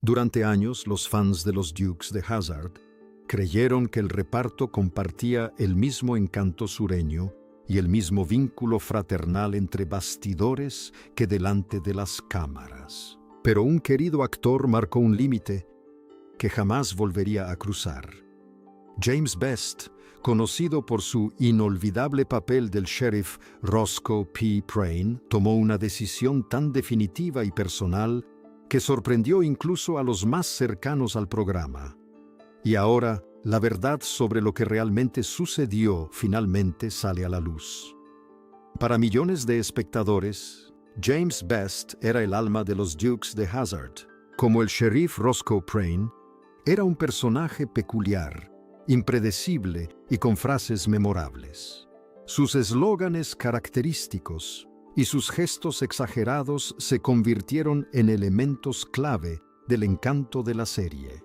Durante años, los fans de los Dukes de Hazzard creyeron que el reparto compartía el mismo encanto sureño y el mismo vínculo fraternal entre bastidores que delante de las cámaras. Pero un querido actor marcó un límite que jamás volvería a cruzar. James Best, conocido por su inolvidable papel del sheriff Roscoe P. Crane, tomó una decisión tan definitiva y personal que sorprendió incluso a los más cercanos al programa. Y ahora, la verdad sobre lo que realmente sucedió finalmente sale a la luz. Para millones de espectadores, James Best era el alma de los Dukes de Hazzard. Como el sheriff Roscoe Crane, era un personaje peculiar, impredecible y con frases memorables. Sus eslóganes característicos y sus gestos exagerados se convirtieron en elementos clave del encanto de la serie.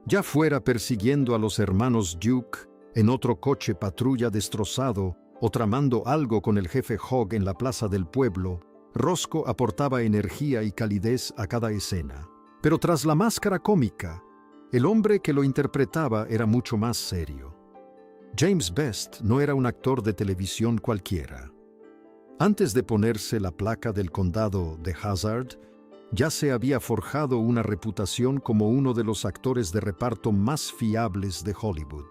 Ya fuera persiguiendo a los hermanos Duke en otro coche patrulla destrozado o tramando algo con el jefe Hogg en la plaza del pueblo, Roscoe aportaba energía y calidez a cada escena. Pero tras la máscara cómica, el hombre que lo interpretaba era mucho más serio. James Best no era un actor de televisión cualquiera. Antes de ponerse la placa del condado de Hazzard, ya se había forjado una reputación como uno de los actores de reparto más fiables de Hollywood.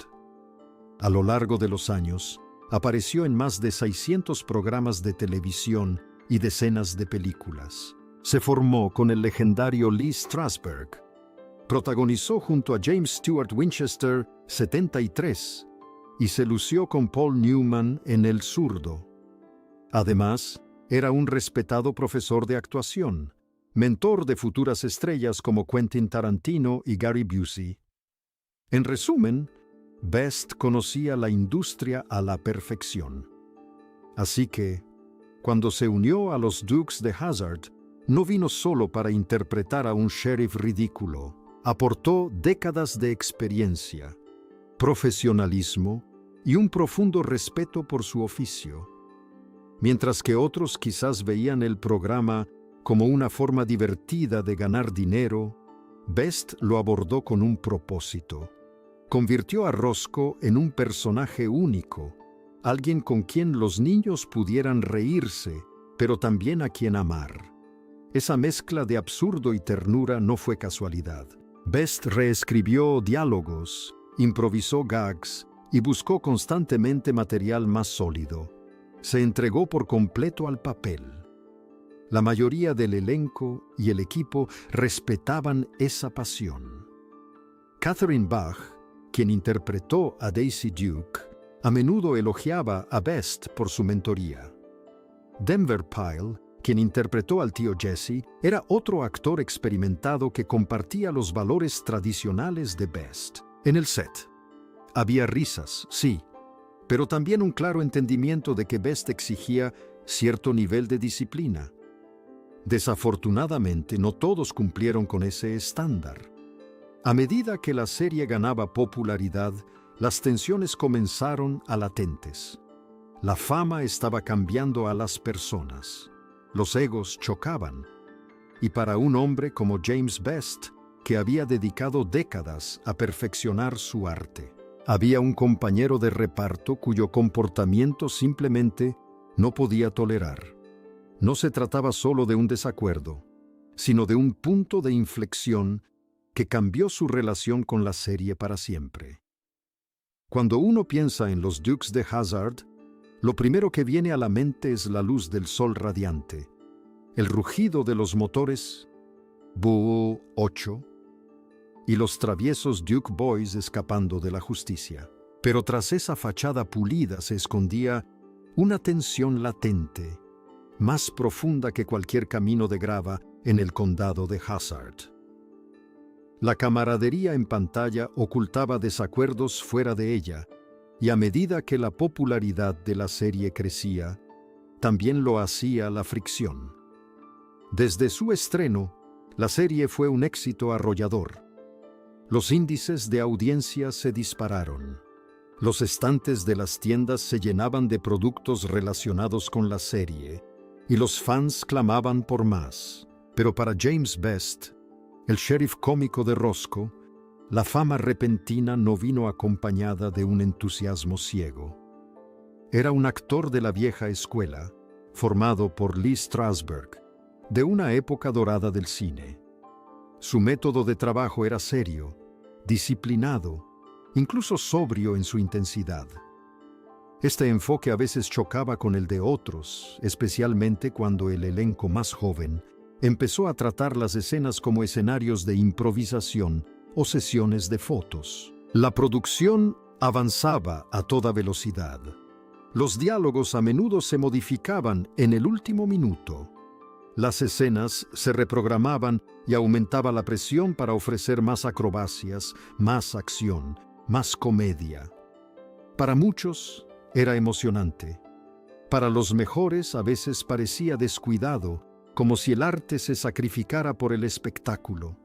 A lo largo de los años, apareció en más de 600 programas de televisión y decenas de películas. Se formó con el legendario Lee Strasberg. Protagonizó junto a James Stewart Winchester 73 y se lució con Paul Newman en El Zurdo. Además, era un respetado profesor de actuación, mentor de futuras estrellas como Quentin Tarantino y Gary Busey. En resumen, Best conocía la industria a la perfección. Así que, cuando se unió a los Dukes de Hazzard, no vino solo para interpretar a un sheriff ridículo. Aportó décadas de experiencia, profesionalismo y un profundo respeto por su oficio. Mientras que otros quizás veían el programa como una forma divertida de ganar dinero, Best lo abordó con un propósito. Convirtió a Roscoe en un personaje único, alguien con quien los niños pudieran reírse, pero también a quien amar. Esa mezcla de absurdo y ternura no fue casualidad. Best reescribió diálogos, improvisó gags y buscó constantemente material más sólido. Se entregó por completo al papel. La mayoría del elenco y el equipo respetaban esa pasión. Catherine Bach, quien interpretó a Daisy Duke, a menudo elogiaba a Best por su mentoría. Denver Pyle, quien interpretó al tío Jesse, era otro actor experimentado que compartía los valores tradicionales de Best. En el set, había risas, sí, pero también un claro entendimiento de que Best exigía cierto nivel de disciplina. Desafortunadamente, no todos cumplieron con ese estándar. A medida que la serie ganaba popularidad, las tensiones comenzaron a latentes. La fama estaba cambiando a las personas. Los egos chocaban. Y para un hombre como James Best, que había dedicado décadas a perfeccionar su arte, había un compañero de reparto cuyo comportamiento simplemente no podía tolerar. No se trataba solo de un desacuerdo, sino de un punto de inflexión que cambió su relación con la serie para siempre. Cuando uno piensa en los Dukes de Hazzard, lo primero que viene a la mente es la luz del sol radiante, el rugido de los motores Boo 8 y los traviesos Duke Boys escapando de la justicia. Pero tras esa fachada pulida se escondía una tensión latente, más profunda que cualquier camino de grava en el condado de Hazzard. La camaradería en pantalla ocultaba desacuerdos fuera de ella, y a medida que la popularidad de la serie crecía, también lo hacía la fricción. Desde su estreno, la serie fue un éxito arrollador. Los índices de audiencia se dispararon. Los estantes de las tiendas se llenaban de productos relacionados con la serie, y los fans clamaban por más. Pero para James Best, el sheriff cómico de Roscoe, la fama repentina no vino acompañada de un entusiasmo ciego. Era un actor de la vieja escuela, formado por Lee Strasberg, de una época dorada del cine. Su método de trabajo era serio, disciplinado, incluso sobrio en su intensidad. Este enfoque a veces chocaba con el de otros, especialmente cuando el elenco más joven empezó a tratar las escenas como escenarios de improvisación o sesiones de fotos. La producción avanzaba a toda velocidad. Los diálogos a menudo se modificaban en el último minuto. Las escenas se reprogramaban y aumentaba la presión para ofrecer más acrobacias, más acción, más comedia. Para muchos era emocionante. Para los mejores a veces parecía descuidado, como si el arte se sacrificara por el espectáculo.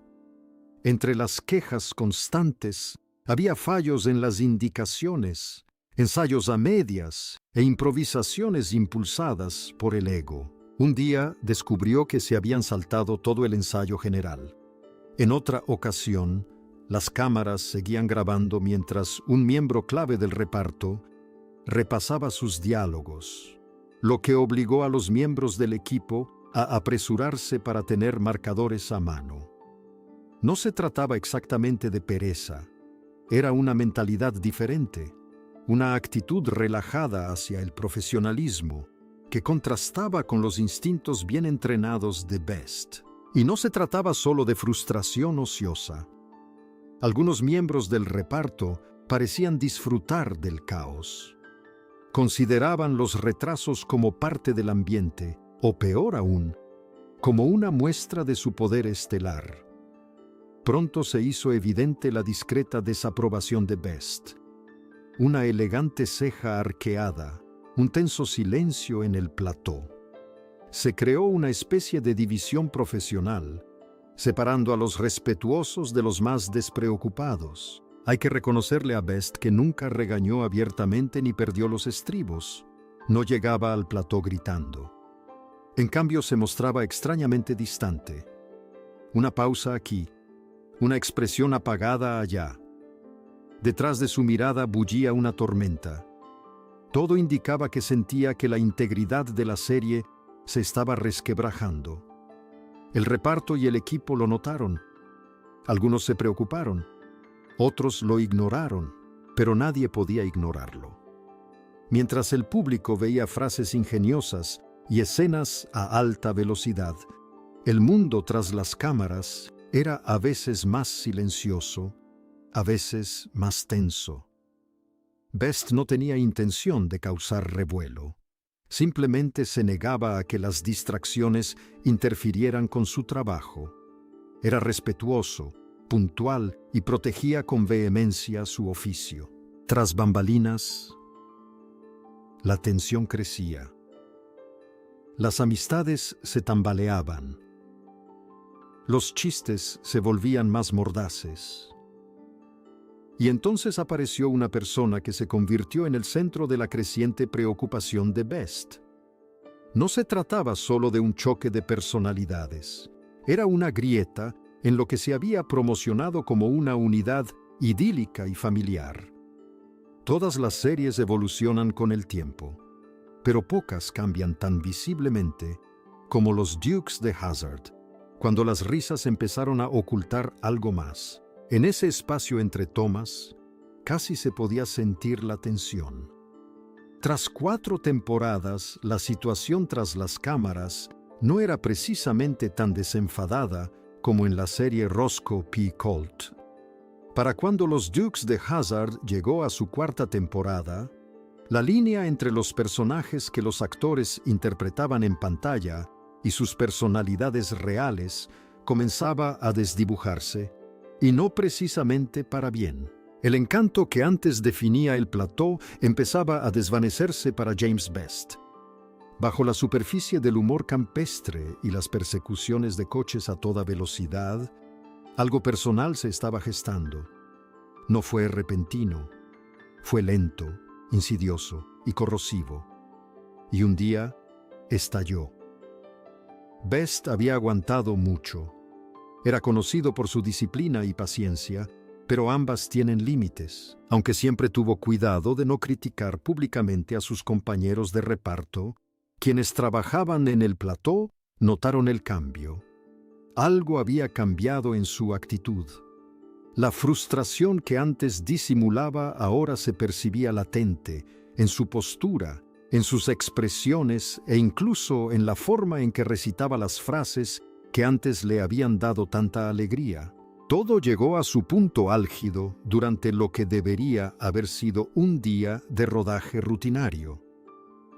Entre las quejas constantes había fallos en las indicaciones, ensayos a medias e improvisaciones impulsadas por el ego. Un día descubrió que se habían saltado todo el ensayo general. En otra ocasión, las cámaras seguían grabando mientras un miembro clave del reparto repasaba sus diálogos, lo que obligó a los miembros del equipo a apresurarse para tener marcadores a mano. No se trataba exactamente de pereza, era una mentalidad diferente, una actitud relajada hacia el profesionalismo que contrastaba con los instintos bien entrenados de Best. Y no se trataba solo de frustración ociosa. Algunos miembros del reparto parecían disfrutar del caos. Consideraban los retrasos como parte del ambiente, o peor aún, como una muestra de su poder estelar. Pronto se hizo evidente la discreta desaprobación de Best. Una elegante ceja arqueada, un tenso silencio en el plató. Se creó una especie de división profesional, separando a los respetuosos de los más despreocupados. Hay que reconocerle a Best que nunca regañó abiertamente ni perdió los estribos. No llegaba al plató gritando. En cambio, se mostraba extrañamente distante. Una pausa aquí, una expresión apagada allá. Detrás de su mirada bullía una tormenta. Todo indicaba que sentía que la integridad de la serie se estaba resquebrajando. El reparto y el equipo lo notaron. Algunos se preocuparon, otros lo ignoraron, pero nadie podía ignorarlo. Mientras el público veía frases ingeniosas y escenas a alta velocidad, el mundo tras las cámaras era a veces más silencioso, a veces más tenso. Best no tenía intención de causar revuelo. Simplemente se negaba a que las distracciones interfirieran con su trabajo. Era respetuoso, puntual y protegía con vehemencia su oficio. Tras bambalinas, la tensión crecía. Las amistades se tambaleaban. Los chistes se volvían más mordaces. Y entonces apareció una persona que se convirtió en el centro de la creciente preocupación de Best. No se trataba solo de un choque de personalidades. Era una grieta en lo que se había promocionado como una unidad idílica y familiar. Todas las series evolucionan con el tiempo, pero pocas cambian tan visiblemente como los Dukes de Hazzard, cuando las risas empezaron a ocultar algo más. En ese espacio entre tomas, casi se podía sentir la tensión. Tras 4 temporadas, la situación tras las cámaras no era precisamente tan desenfadada como en la serie Roscoe P. Colt. Para cuando los Dukes de Hazzard llegó a su 4ª temporada, la línea entre los personajes que los actores interpretaban en pantalla y sus personalidades reales comenzaba a desdibujarse, y no precisamente para bien. El encanto que antes definía el plató empezaba a desvanecerse para James Best. Bajo la superficie del humor campestre y las persecuciones de coches a toda velocidad, algo personal se estaba gestando. No fue repentino, fue lento, insidioso y corrosivo. Y un día estalló. Best había aguantado mucho. Era conocido por su disciplina y paciencia, pero ambas tienen límites, aunque siempre tuvo cuidado de no criticar públicamente a sus compañeros de reparto. Quienes trabajaban en el plató notaron el cambio. Algo había cambiado en su actitud. La frustración que antes disimulaba ahora se percibía latente, en su postura, en sus expresiones e incluso en la forma en que recitaba las frases que antes le habían dado tanta alegría. Todo llegó a su punto álgido durante lo que debería haber sido un día de rodaje rutinario.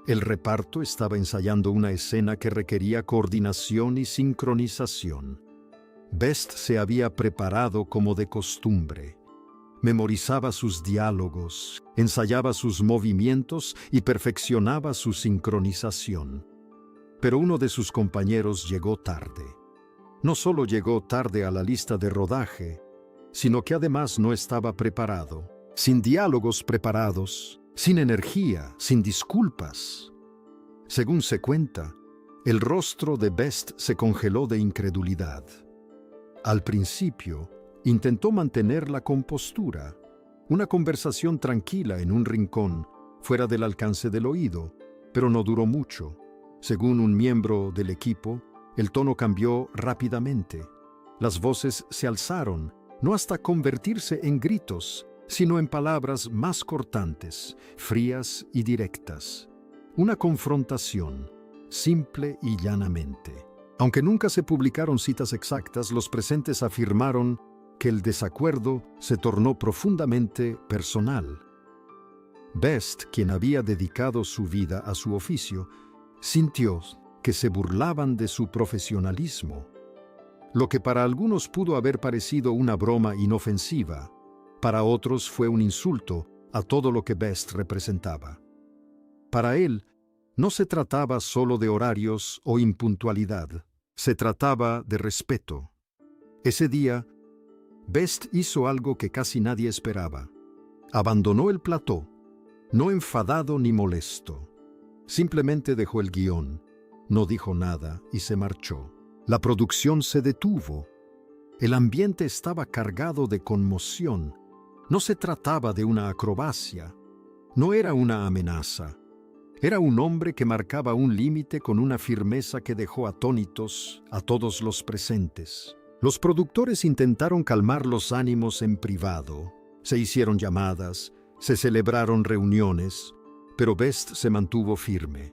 El reparto estaba ensayando una escena que requería coordinación y sincronización. Best se había preparado como de costumbre. Memorizaba sus diálogos, ensayaba sus movimientos y perfeccionaba su sincronización. Pero uno de sus compañeros llegó tarde. No solo llegó tarde a la lista de rodaje, sino que además no estaba preparado, sin diálogos preparados, sin energía, sin disculpas. Según se cuenta, el rostro de Best se congeló de incredulidad. Al principio, intentó mantener la compostura, una conversación tranquila en un rincón, fuera del alcance del oído, pero no duró mucho. Según un miembro del equipo, el tono cambió rápidamente. Las voces se alzaron, no hasta convertirse en gritos, sino en palabras más cortantes, frías y directas. Una confrontación, simple y llanamente. Aunque nunca se publicaron citas exactas, los presentes afirmaron que el desacuerdo se tornó profundamente personal. Best, quien había dedicado su vida a su oficio, sintió que se burlaban de su profesionalismo. Lo que para algunos pudo haber parecido una broma inofensiva, para otros fue un insulto a todo lo que Best representaba. Para él, no se trataba solo de horarios o impuntualidad, se trataba de respeto. Ese día, Best hizo algo que casi nadie esperaba. Abandonó el plató, no enfadado ni molesto. Simplemente dejó el guión, no dijo nada y se marchó. La producción se detuvo. El ambiente estaba cargado de conmoción. No se trataba de una acrobacia, no era una amenaza. Era un hombre que marcaba un límite con una firmeza que dejó atónitos a todos los presentes. Los productores intentaron calmar los ánimos en privado. Se hicieron llamadas, se celebraron reuniones, pero Best se mantuvo firme.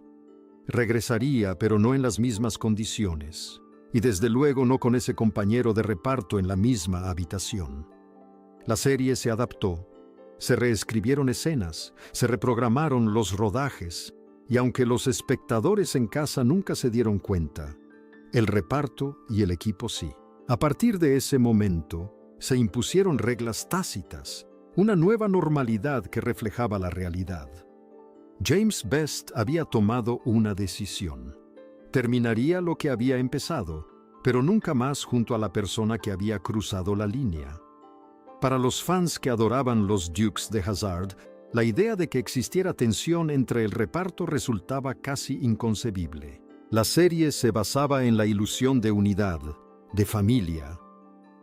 Regresaría, pero no en las mismas condiciones, y desde luego no con ese compañero de reparto en la misma habitación. La serie se adaptó, se reescribieron escenas, se reprogramaron los rodajes, y aunque los espectadores en casa nunca se dieron cuenta, el reparto y el equipo sí. A partir de ese momento, se impusieron reglas tácitas, una nueva normalidad que reflejaba la realidad. James Best había tomado una decisión. Terminaría lo que había empezado, pero nunca más junto a la persona que había cruzado la línea. Para los fans que adoraban los Dukes de Hazzard, la idea de que existiera tensión entre el reparto resultaba casi inconcebible. La serie se basaba en la ilusión de unidad, de familia.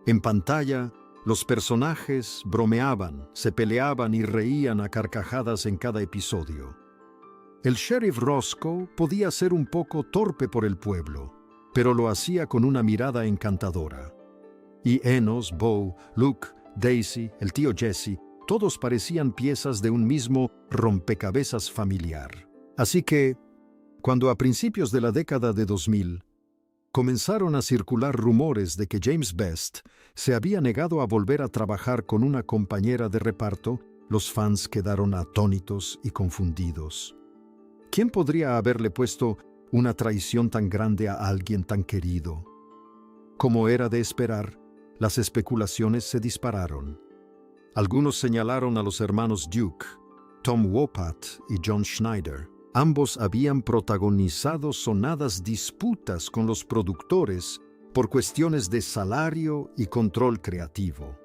En pantalla, los personajes bromeaban, se peleaban y reían a carcajadas en cada episodio. El sheriff Roscoe podía ser un poco torpe por el pueblo, pero lo hacía con una mirada encantadora. Y Enos, Bo, Luke, Daisy, el tío Jesse, todos parecían piezas de un mismo rompecabezas familiar. Así que, cuando a principios de la década de 2000, comenzaron a circular rumores de que James Best se había negado a volver a trabajar con una compañera de reparto, los fans quedaron atónitos y confundidos. ¿Quién podría haberle puesto una traición tan grande a alguien tan querido? Como era de esperar, las especulaciones se dispararon. Algunos señalaron a los hermanos Duke, Tom Wopat y John Schneider. Ambos habían protagonizado sonadas disputas con los productores por cuestiones de salario y control creativo.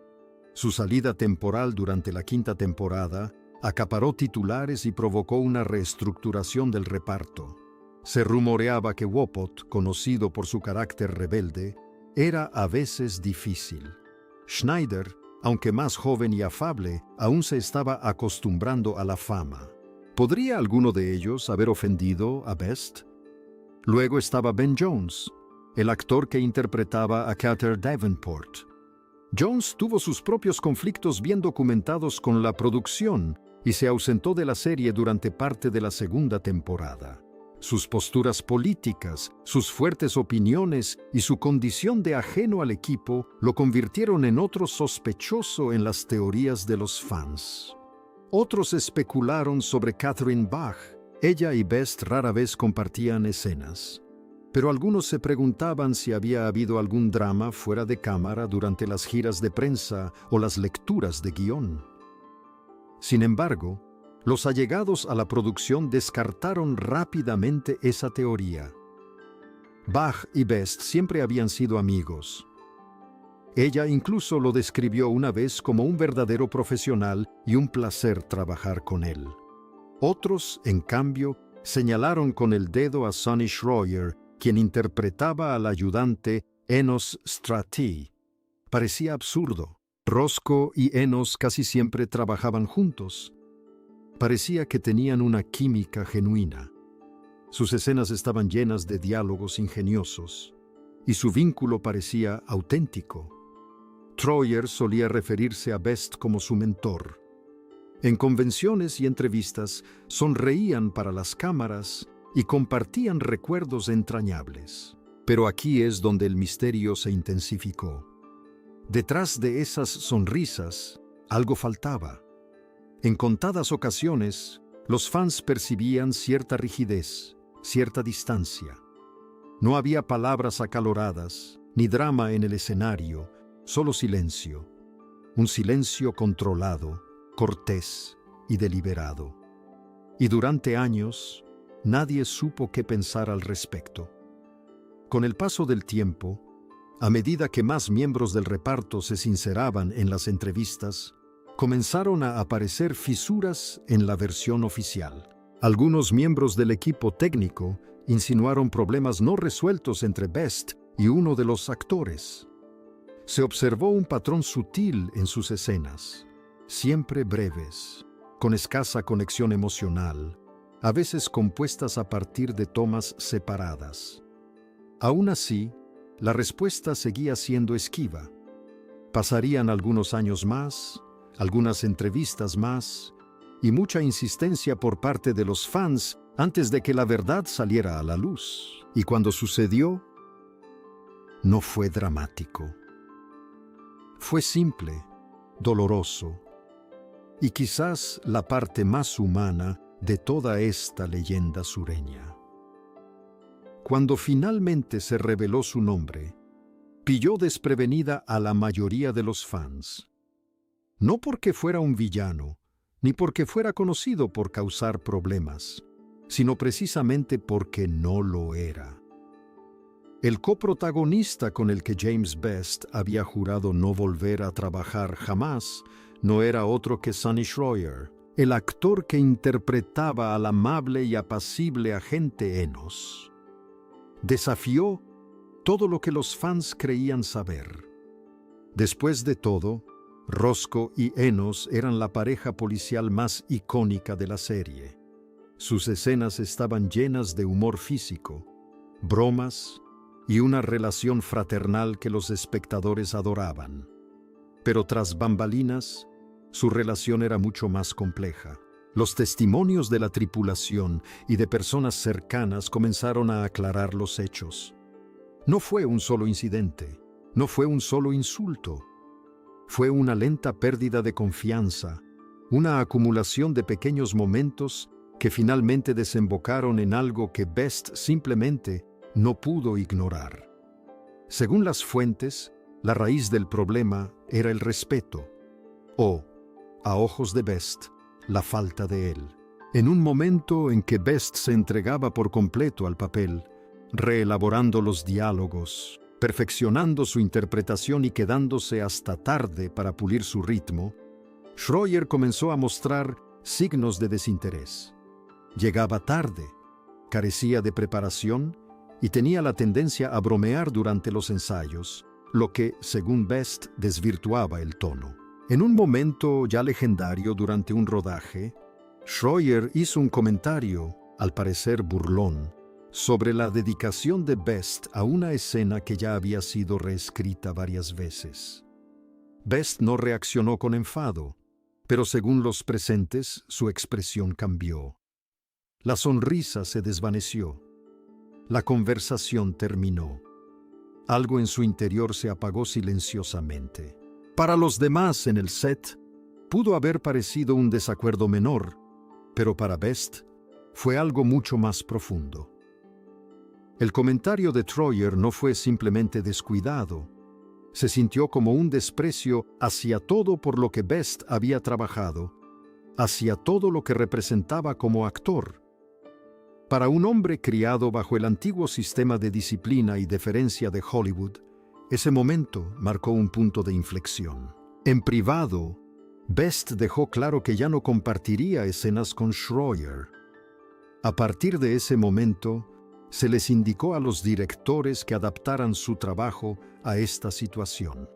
Su salida temporal durante la quinta temporada acaparó titulares y provocó una reestructuración del reparto. Se rumoreaba que Wopat, conocido por su carácter rebelde, era a veces difícil. Schneider, aunque más joven y afable, aún se estaba acostumbrando a la fama. ¿Podría alguno de ellos haber ofendido a Best? Luego estaba Ben Jones, el actor que interpretaba a Carter Davenport. Jones tuvo sus propios conflictos bien documentados con la producción y se ausentó de la serie durante parte de la segunda temporada. Sus posturas políticas, sus fuertes opiniones y su condición de ajeno al equipo lo convirtieron en otro sospechoso en las teorías de los fans. Otros especularon sobre Catherine Bach. Ella y Best rara vez compartían escenas. Pero algunos se preguntaban si había habido algún drama fuera de cámara durante las giras de prensa o las lecturas de guión. Sin embargo, los allegados a la producción descartaron rápidamente esa teoría. Bach y Best siempre habían sido amigos. Ella incluso lo describió una vez como un verdadero profesional y un placer trabajar con él. Otros, en cambio, señalaron con el dedo a Sonny Schroyer, quien interpretaba al ayudante Enos Stratti. Parecía absurdo. Roscoe y Enos casi siempre trabajaban juntos. Parecía que tenían una química genuina. Sus escenas estaban llenas de diálogos ingeniosos, y su vínculo parecía auténtico. Troyer solía referirse a Best como su mentor. En convenciones y entrevistas sonreían para las cámaras y compartían recuerdos entrañables. Pero aquí es donde el misterio se intensificó. Detrás de esas sonrisas, algo faltaba. En contadas ocasiones, los fans percibían cierta rigidez, cierta distancia. No había palabras acaloradas, ni drama en el escenario, solo silencio. Un silencio controlado, cortés y deliberado. Y durante años, nadie supo qué pensar al respecto. Con el paso del tiempo, a medida que más miembros del reparto se sinceraban en las entrevistas, comenzaron a aparecer fisuras en la versión oficial. Algunos miembros del equipo técnico insinuaron problemas no resueltos entre Best y uno de los actores. Se observó un patrón sutil en sus escenas, siempre breves, con escasa conexión emocional, a veces compuestas a partir de tomas separadas. Aún así, la respuesta seguía siendo esquiva. Pasarían algunos años más, algunas entrevistas más, y mucha insistencia por parte de los fans antes de que la verdad saliera a la luz. Y cuando sucedió, no fue dramático. Fue simple, doloroso, y quizás la parte más humana de toda esta leyenda sureña. Cuando finalmente se reveló su nombre, pilló desprevenida a la mayoría de los fans. No porque fuera un villano, ni porque fuera conocido por causar problemas, sino precisamente porque no lo era. El coprotagonista con el que James Best había jurado no volver a trabajar jamás no era otro que Sonny Schroyer, el actor que interpretaba al amable y apacible agente Enos. Desafió todo lo que los fans creían saber. Después de todo, Roscoe y Enos eran la pareja policial más icónica de la serie. Sus escenas estaban llenas de humor físico, bromas y una relación fraternal que los espectadores adoraban. Pero tras bambalinas, su relación era mucho más compleja. Los testimonios de la tripulación y de personas cercanas comenzaron a aclarar los hechos. No fue un solo incidente, no fue un solo insulto. Fue una lenta pérdida de confianza, una acumulación de pequeños momentos que finalmente desembocaron en algo que Best simplemente no pudo ignorar. Según las fuentes, la raíz del problema era el respeto, o, a ojos de Best, la falta de él. En un momento en que Best se entregaba por completo al papel, reelaborando los diálogos, perfeccionando su interpretación y quedándose hasta tarde para pulir su ritmo, Schroyer comenzó a mostrar signos de desinterés. Llegaba tarde, carecía de preparación y tenía la tendencia a bromear durante los ensayos, lo que, según Best, desvirtuaba el tono. En un momento ya legendario durante un rodaje, Schroyer hizo un comentario, al parecer burlón, sobre la dedicación de Best a una escena que ya había sido reescrita varias veces. Best no reaccionó con enfado, pero según los presentes, su expresión cambió. La sonrisa se desvaneció. La conversación terminó. Algo en su interior se apagó silenciosamente. Para los demás en el set, pudo haber parecido un desacuerdo menor, pero para Best fue algo mucho más profundo. El comentario de Troyer no fue simplemente descuidado. Se sintió como un desprecio hacia todo por lo que Best había trabajado, hacia todo lo que representaba como actor. Para un hombre criado bajo el antiguo sistema de disciplina y deferencia de Hollywood, ese momento marcó un punto de inflexión. En privado, Best dejó claro que ya no compartiría escenas con Schroyer. A partir de ese momento, se les indicó a los directores que adaptaran su trabajo a esta situación.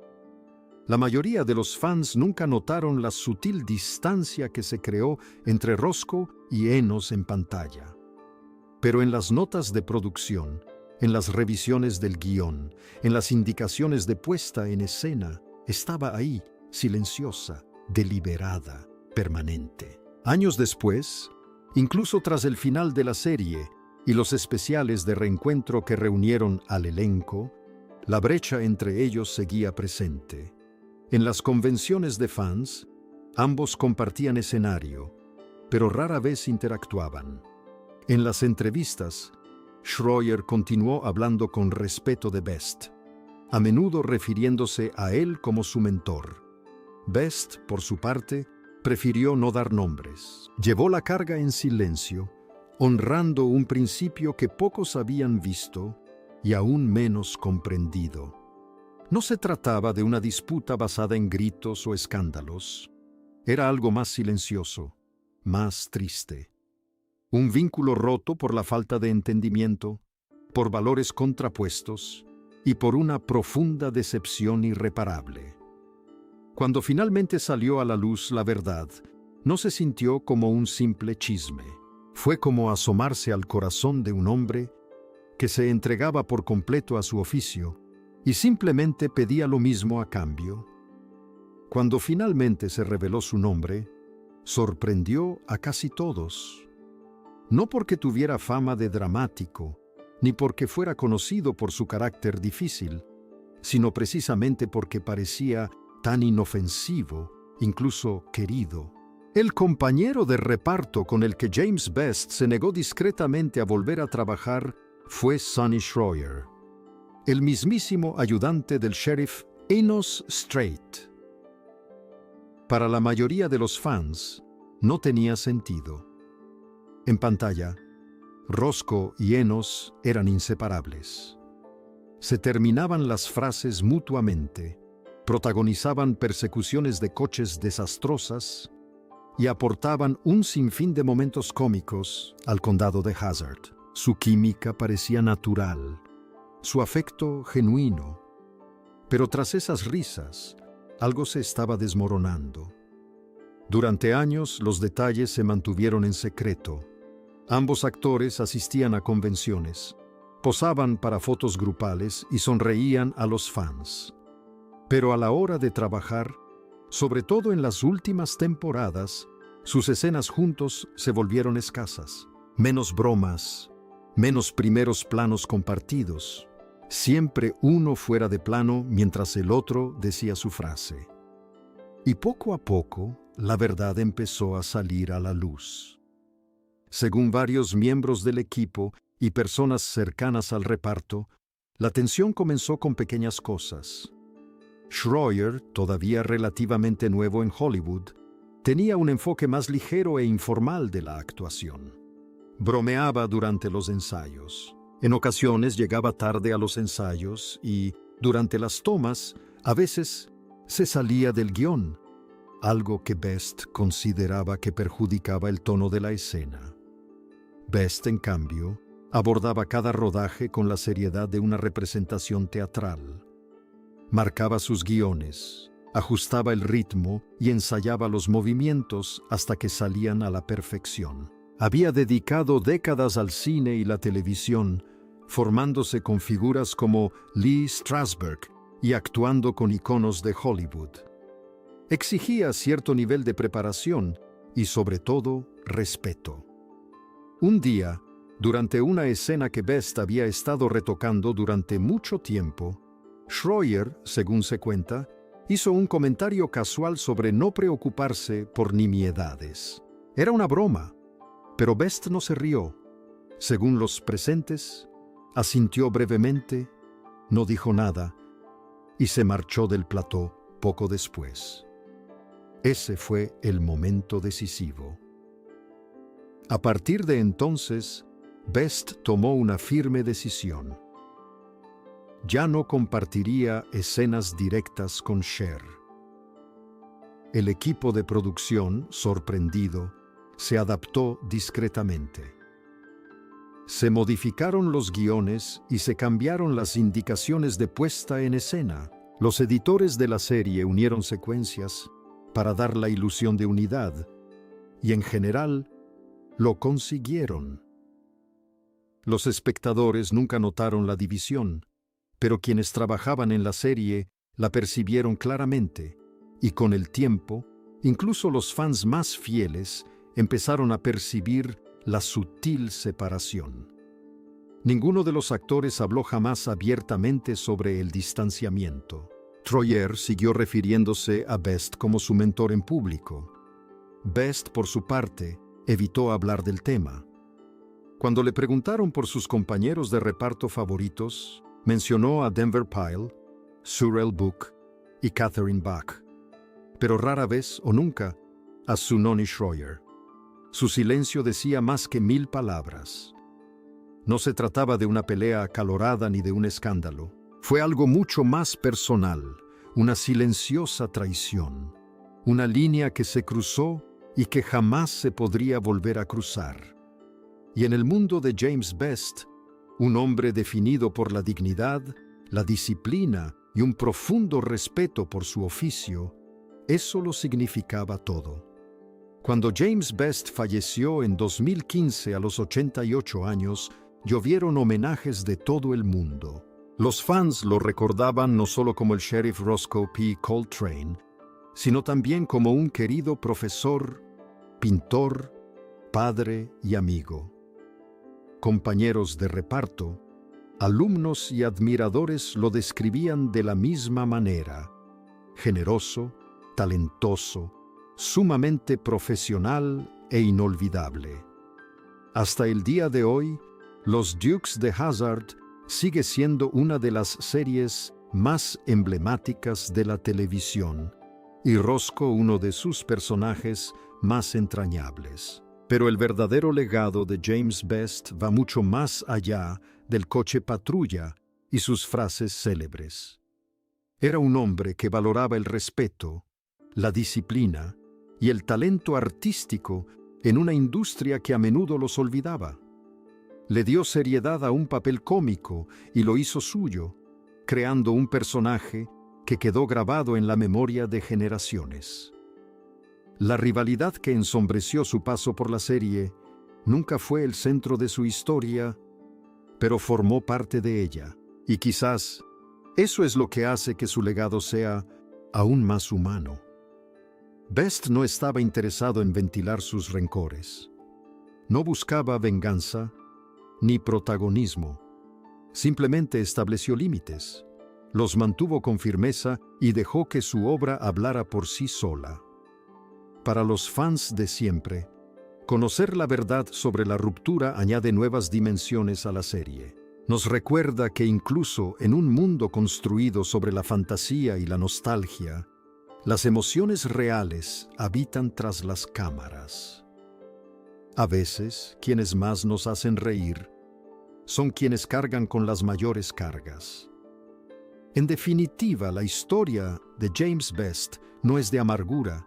La mayoría de los fans nunca notaron la sutil distancia que se creó entre Roscoe y Enos en pantalla. Pero en las notas de producción, en las revisiones del guión, en las indicaciones de puesta en escena, estaba ahí, silenciosa, deliberada, permanente. Años después, incluso tras el final de la serie y los especiales de reencuentro que reunieron al elenco, la brecha entre ellos seguía presente. En las convenciones de fans, ambos compartían escenario, pero rara vez interactuaban. En las entrevistas, Schroyer continuó hablando con respeto de Best, a menudo refiriéndose a él como su mentor. Best, por su parte, prefirió no dar nombres. Llevó la carga en silencio, honrando un principio que pocos habían visto y aún menos comprendido. No se trataba de una disputa basada en gritos o escándalos. Era algo más silencioso, más triste. Un vínculo roto por la falta de entendimiento, por valores contrapuestos y por una profunda decepción irreparable. Cuando finalmente salió a la luz la verdad, no se sintió como un simple chisme. Fue como asomarse al corazón de un hombre que se entregaba por completo a su oficio y simplemente pedía lo mismo a cambio. Cuando finalmente se reveló su nombre, sorprendió a casi todos. No porque tuviera fama de dramático, ni porque fuera conocido por su carácter difícil, sino precisamente porque parecía tan inofensivo, incluso querido. El compañero de reparto con el que James Best se negó discretamente a volver a trabajar fue Sonny Schroyer, el mismísimo ayudante del sheriff Enos Strait. Para la mayoría de los fans, no tenía sentido. En pantalla, Roscoe y Enos eran inseparables. Se terminaban las frases mutuamente, protagonizaban persecuciones de coches desastrosas y aportaban un sinfín de momentos cómicos al condado de Hazard. Su química parecía natural, su afecto genuino. Pero tras esas risas, algo se estaba desmoronando. Durante años, los detalles se mantuvieron en secreto. Ambos actores asistían a convenciones, posaban para fotos grupales y sonreían a los fans. Pero a la hora de trabajar, sobre todo en las últimas temporadas, sus escenas juntos se volvieron escasas. Menos bromas, menos primeros planos compartidos. Siempre uno fuera de plano mientras el otro decía su frase. Y poco a poco, la verdad empezó a salir a la luz. Según varios miembros del equipo y personas cercanas al reparto, la tensión comenzó con pequeñas cosas. Schroyer, todavía relativamente nuevo en Hollywood, tenía un enfoque más ligero e informal de la actuación. Bromeaba durante los ensayos. En ocasiones llegaba tarde a los ensayos y, durante las tomas, a veces se salía del guión, algo que Best consideraba que perjudicaba el tono de la escena. Best, en cambio, Abordaba cada rodaje con la seriedad de una representación teatral. Marcaba sus guiones, ajustaba el ritmo y ensayaba los movimientos hasta que salían a la perfección. Había dedicado décadas al cine y la televisión, formándose con figuras como Lee Strasberg y actuando con iconos de Hollywood. Exigía cierto nivel de preparación y, sobre todo, respeto. Un día, durante una escena que Best había estado retocando durante mucho tiempo, Schroyer, según se cuenta, hizo un comentario casual sobre no preocuparse por nimiedades. Era una broma, pero Best no se rió. Según los presentes, asintió brevemente, no dijo nada y se marchó del plató poco después. Ese fue el momento decisivo. A partir de entonces, Best tomó una firme decisión. Ya no compartiría escenas directas con Cher. El equipo de producción, sorprendido, se adaptó discretamente. Se modificaron los guiones y se cambiaron las indicaciones de puesta en escena. Los editores de la serie unieron secuencias para dar la ilusión de unidad, y en general lo consiguieron. Los espectadores nunca notaron la división, pero quienes trabajaban en la serie la percibieron claramente, y con el tiempo, incluso los fans más fieles empezaron a percibir la sutil separación. Ninguno de los actores habló jamás abiertamente sobre el distanciamiento. Troyer siguió refiriéndose a Best como su mentor en público. Best, por su parte, evitó hablar del tema. Cuando le preguntaron por sus compañeros de reparto favoritos, mencionó a Denver Pyle, Sorrell Booke y Catherine Bach, pero rara vez o nunca a Sunoni Schroyer. Su silencio decía más que 1000 palabras. No se trataba de una pelea acalorada ni de un escándalo. Fue algo mucho más personal, una silenciosa traición, una línea que se cruzó y que jamás se podría volver a cruzar. Y en el mundo de James Best, un hombre definido por la dignidad, la disciplina y un profundo respeto por su oficio, eso lo significaba todo. Cuando James Best falleció en 2015 a los 88 años, llovieron homenajes de todo el mundo. Los fans lo recordaban no solo como el sheriff Roscoe P. Coltrane, sino también como un querido profesor, pintor, padre y amigo. Compañeros de reparto, alumnos y admiradores lo describían de la misma manera: generoso, talentoso, sumamente profesional e inolvidable. Hasta el día de hoy, Los Dukes de Hazzard sigue siendo una de las series más emblemáticas de la televisión, y Roscoe uno de sus personajes más entrañables. Pero el verdadero legado de James Best va mucho más allá del coche patrulla y sus frases célebres. Era un hombre que valoraba el respeto, la disciplina y el talento artístico en una industria que a menudo los olvidaba. Le dio seriedad a un papel cómico y lo hizo suyo, creando un personaje que quedó grabado en la memoria de generaciones. La rivalidad que ensombreció su paso por la serie nunca fue el centro de su historia, pero formó parte de ella. Y quizás eso es lo que hace que su legado sea aún más humano. Best no estaba interesado en ventilar sus rencores. No buscaba venganza ni protagonismo. Simplemente estableció límites, los mantuvo con firmeza y dejó que su obra hablara por sí sola. Para los fans de siempre, conocer la verdad sobre la ruptura añade nuevas dimensiones a la serie. Nos recuerda que incluso en un mundo construido sobre la fantasía y la nostalgia, las emociones reales habitan tras las cámaras. A veces, quienes más nos hacen reír son quienes cargan con las mayores cargas. En definitiva, la historia de James Best no es de amargura,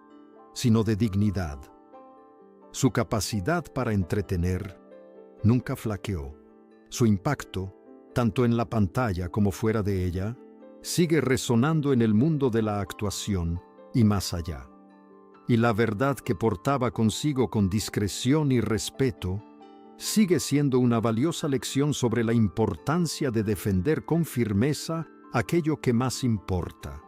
sino de dignidad. Su capacidad para entretener nunca flaqueó, Su impacto, tanto en la pantalla como fuera de ella, sigue resonando en el mundo de la actuación y más allá. Y la verdad que portaba consigo con discreción y respeto sigue siendo una valiosa lección sobre la importancia de defender con firmeza aquello que más importa.